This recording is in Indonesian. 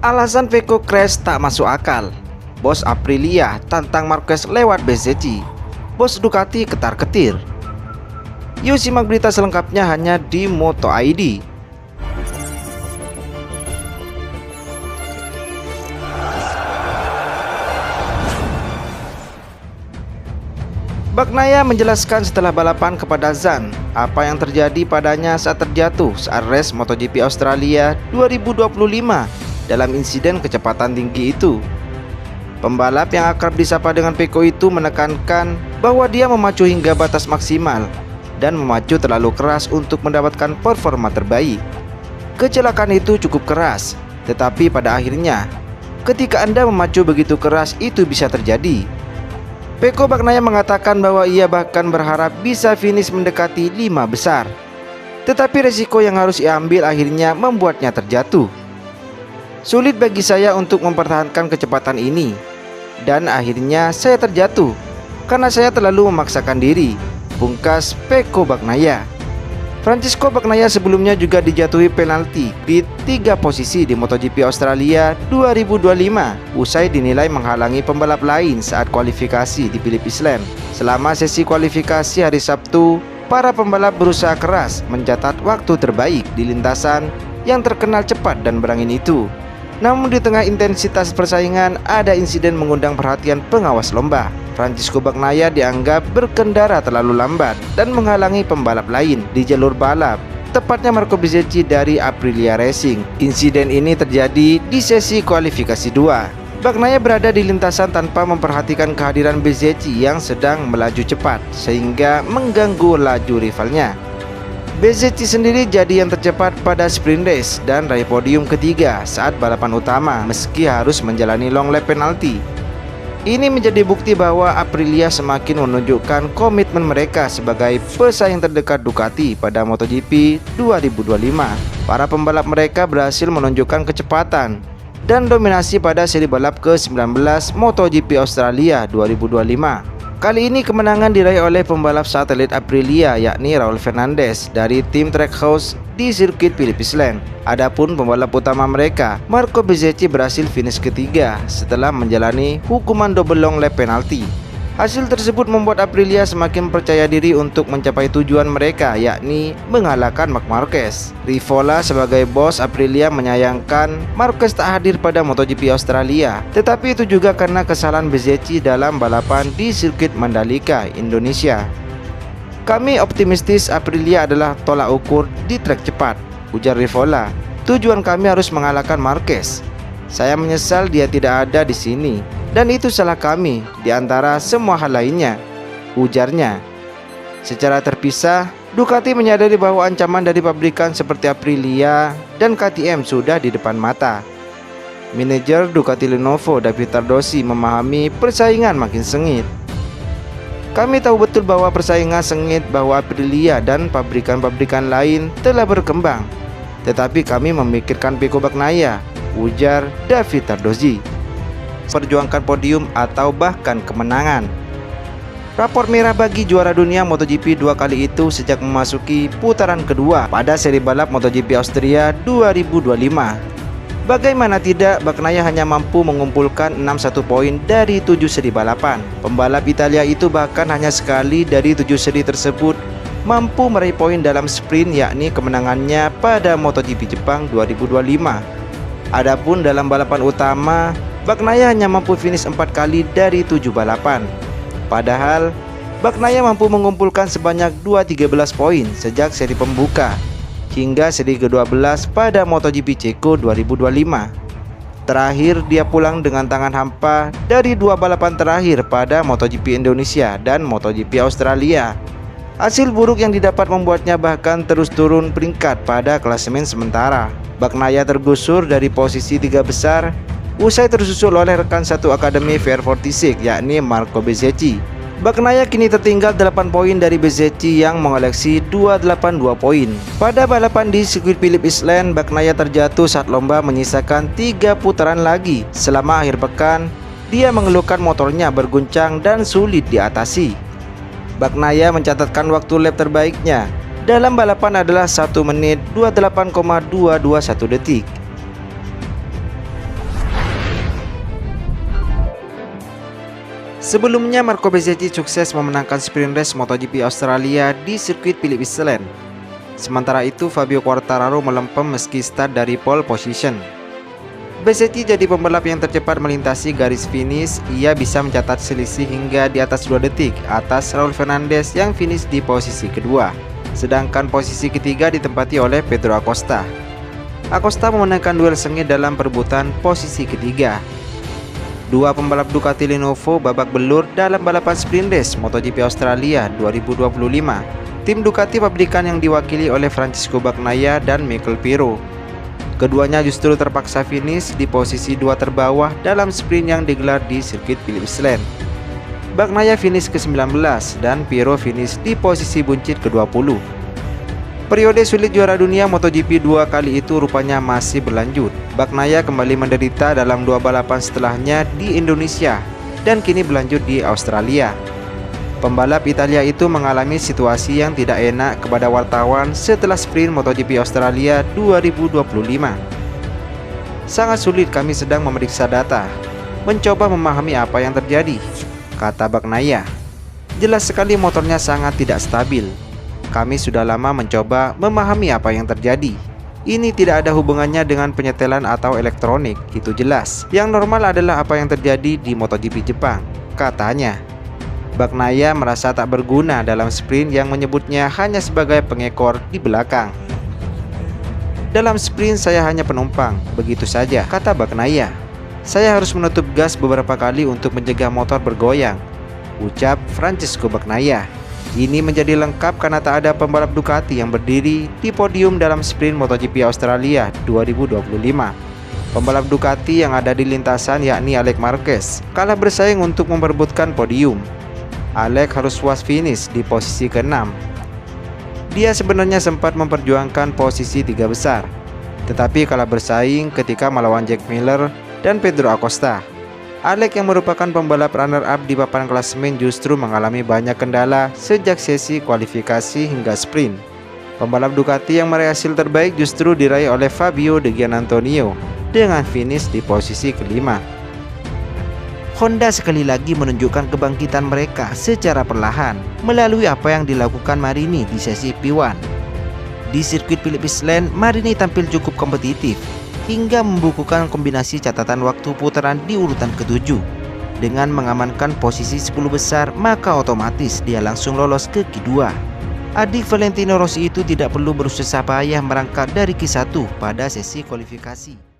Alasan Pecco crash tak masuk akal. Bos Aprilia tantang Marquez lewat BZC. Bos Ducati ketar-ketir. Yuk simak berita selengkapnya hanya di Moto ID. Bagnaia menjelaskan setelah balapan kepada Zhang apa yang terjadi padanya saat terjatuh saat race MotoGP Australia 2025 dalam insiden kecepatan tinggi itu. Pembalap yang akrab disapa dengan Pecco itu menekankan bahwa dia memacu hingga batas maksimal dan memacu terlalu keras untuk mendapatkan performa terbaik. Kecelakaan itu cukup keras, tetapi pada akhirnya ketika Anda memacu begitu keras itu bisa terjadi. Pecco Bagnaia mengatakan bahwa ia bahkan berharap bisa finish mendekati 5 besar. Tetapi resiko yang harus ia ambil akhirnya membuatnya terjatuh. Sulit bagi saya untuk mempertahankan kecepatan ini. Dan akhirnya saya terjatuh karena saya terlalu memaksakan diri, pungkas Pecco Bagnaia. Francisco Bagnaia sebelumnya juga dijatuhi penalti di 3 posisi di MotoGP Australia 2025 usai dinilai menghalangi pembalap lain saat kualifikasi di Phillip Island. Selama sesi kualifikasi hari Sabtu, para pembalap berusaha keras mencatat waktu terbaik di lintasan yang terkenal cepat dan berangin itu. Namun di tengah intensitas persaingan ada insiden mengundang perhatian pengawas lomba. Francisco Bagnaia dianggap berkendara terlalu lambat dan menghalangi pembalap lain di jalur balap, tepatnya Marco Bezzecchi dari Aprilia Racing. Insiden ini terjadi di sesi kualifikasi 2. Bagnaia berada di lintasan tanpa memperhatikan kehadiran Bezzecchi yang sedang melaju cepat sehingga mengganggu laju rivalnya. Bezzecchi sendiri jadi yang tercepat pada sprint race dan raih podium ketiga saat balapan utama meski harus menjalani long lap penalti. Ini menjadi bukti bahwa Aprilia semakin menunjukkan komitmen mereka sebagai pesaing terdekat Ducati pada MotoGP 2025. Para pembalap mereka berhasil menunjukkan kecepatan dan dominasi pada seri balap ke-19 MotoGP Australia 2025. Kali ini kemenangan diraih oleh pembalap satelit Aprilia yakni Raul Fernandez dari tim Trackhouse di sirkuit Phillip Island. Adapun pembalap utama mereka, Marco Bezzecchi, berhasil finish ketiga setelah menjalani hukuman double long lap penalti. Hasil tersebut membuat Aprilia semakin percaya diri untuk mencapai tujuan mereka yakni mengalahkan Marc Marquez. Rivola sebagai bos Aprilia menyayangkan Marquez tak hadir pada MotoGP Australia, tetapi itu juga karena kesalahan Bezzecchi dalam balapan di sirkuit Mandalika, Indonesia. Kami optimistis Aprilia adalah tolak ukur di trek cepat, ujar Rivola. Tujuan kami harus mengalahkan Marquez. Saya menyesal dia tidak ada di sini dan itu salah kami di antara semua hal lainnya, ujarnya. Secara terpisah, Ducati menyadari bahwa ancaman dari pabrikan seperti Aprilia dan KTM sudah di depan mata. Manajer Ducati Lenovo David Tardozzi memahami persaingan makin sengit. Kami tahu betul bahwa persaingan sengit bahwa Aprilia dan pabrikan-pabrikan lain telah berkembang. Tetapi kami memikirkan Pecco Bagnaia, ujar David Tardozzi. Perjuangkan podium atau bahkan kemenangan. Rapor merah bagi juara dunia MotoGP 2 kali itu sejak memasuki putaran kedua pada seri balap MotoGP Austria 2025. Bagaimana tidak, Bagnaia hanya mampu mengumpulkan 61 poin dari 7 seri balapan. Pembalap Italia itu bahkan hanya sekali dari 7 seri tersebut mampu meraih poin dalam sprint yakni kemenangannya pada MotoGP Jepang 2025. Adapun dalam balapan utama, Bagnaia hanya mampu finish 4 kali dari 7 balapan. Padahal Bagnaia mampu mengumpulkan sebanyak 13 poin sejak seri pembuka hingga seri ke-12 pada MotoGP Ceko 2025. Terakhir dia pulang dengan tangan hampa dari 2 balapan terakhir pada MotoGP Indonesia dan MotoGP Australia. Hasil buruk yang didapat membuatnya bahkan terus turun peringkat pada klasemen sementara. Bagnaia tergusur dari posisi 3 besar usai tersusul oleh rekan satu akademi VR46 yakni Marco Bezzecchi. Bagnaia kini tertinggal 8 poin dari Bezzecchi yang mengoleksi 282 poin. Pada balapan di sirkuit Phillip Island, Bagnaia terjatuh saat lomba menyisakan 3 putaran lagi. Selama akhir pekan, dia mengeluhkan motornya berguncang dan sulit diatasi. Bagnaia mencatatkan waktu lap terbaiknya dalam balapan adalah 1 menit 28,221 detik. Sebelumnya Marco Bezzecchi sukses memenangkan sprint race MotoGP Australia di sirkuit Phillip Island. Sementara itu Fabio Quartararo melempem meski start dari pole position. Bezzecchi jadi pembalap yang tercepat melintasi garis finish. Ia bisa mencatat selisih hingga di atas 2 detik atas Raul Fernandez yang finish di posisi kedua. Sedangkan posisi ketiga ditempati oleh Pedro Acosta. Acosta memenangkan duel sengit dalam perebutan posisi ketiga. Dua pembalap Ducati Lenovo babak belur dalam balapan sprint race MotoGP Australia 2025. Tim Ducati pabrikan yang diwakili oleh Francesco Bagnaia dan Mikel Pirro. Keduanya justru terpaksa finish di posisi 2 terbawah dalam sprint yang digelar di sirkuit Phillip Island. Bagnaia finish ke-19 dan Pirro finish di posisi buncit ke-20. Periode sulit juara dunia MotoGP 2 kali itu rupanya masih berlanjut. Bagnaia kembali menderita dalam 2 balapan setelahnya di Indonesia dan kini berlanjut di Australia. Pembalap Italia itu mengalami situasi yang tidak enak kepada wartawan setelah sprint MotoGP Australia 2025. Sangat sulit, kami sedang memeriksa data, mencoba memahami apa yang terjadi, kata Bagnaia. Jelas sekali motornya sangat tidak stabil. Kami sudah lama mencoba memahami apa yang terjadi. Ini tidak ada hubungannya dengan penyetelan atau elektronik, itu jelas. Yang normal adalah apa yang terjadi di MotoGP Jepang, katanya. Bagnaia merasa tak berguna dalam sprint yang menyebutnya hanya sebagai pengekor di belakang. Dalam sprint saya hanya penumpang, begitu saja, kata Bagnaia. Saya harus menutup gas beberapa kali untuk mencegah motor bergoyang, ucap Francesco Bagnaia. Ini menjadi lengkap karena tak ada pembalap Ducati yang berdiri di podium dalam sprint MotoGP Australia 2025. Pembalap Ducati yang ada di lintasan yakni Alex Marquez kalah bersaing untuk memperebutkan podium. Alex harus was finish di posisi ke-6. Dia sebenarnya sempat memperjuangkan posisi 3 besar, tetapi kalah bersaing ketika melawan Jack Miller dan Pedro Acosta. Alex yang merupakan pembalap runner-up di papan klasemen justru mengalami banyak kendala sejak sesi kualifikasi hingga sprint. Pembalap Ducati yang meraih hasil terbaik justru diraih oleh Fabio De Giannantonio dengan finish di posisi ke-5. Honda sekali lagi menunjukkan kebangkitan mereka secara perlahan melalui apa yang dilakukan Marini di sesi P1. Di sirkuit Phillip Island, Marini tampil cukup kompetitif hingga membukukan kombinasi catatan waktu putaran di urutan ke-7. Dengan mengamankan posisi 10 besar, maka otomatis dia langsung lolos ke Q2. Adik Valentino Rossi itu tidak perlu bersusah payah merangkak dari Q1 pada sesi kualifikasi.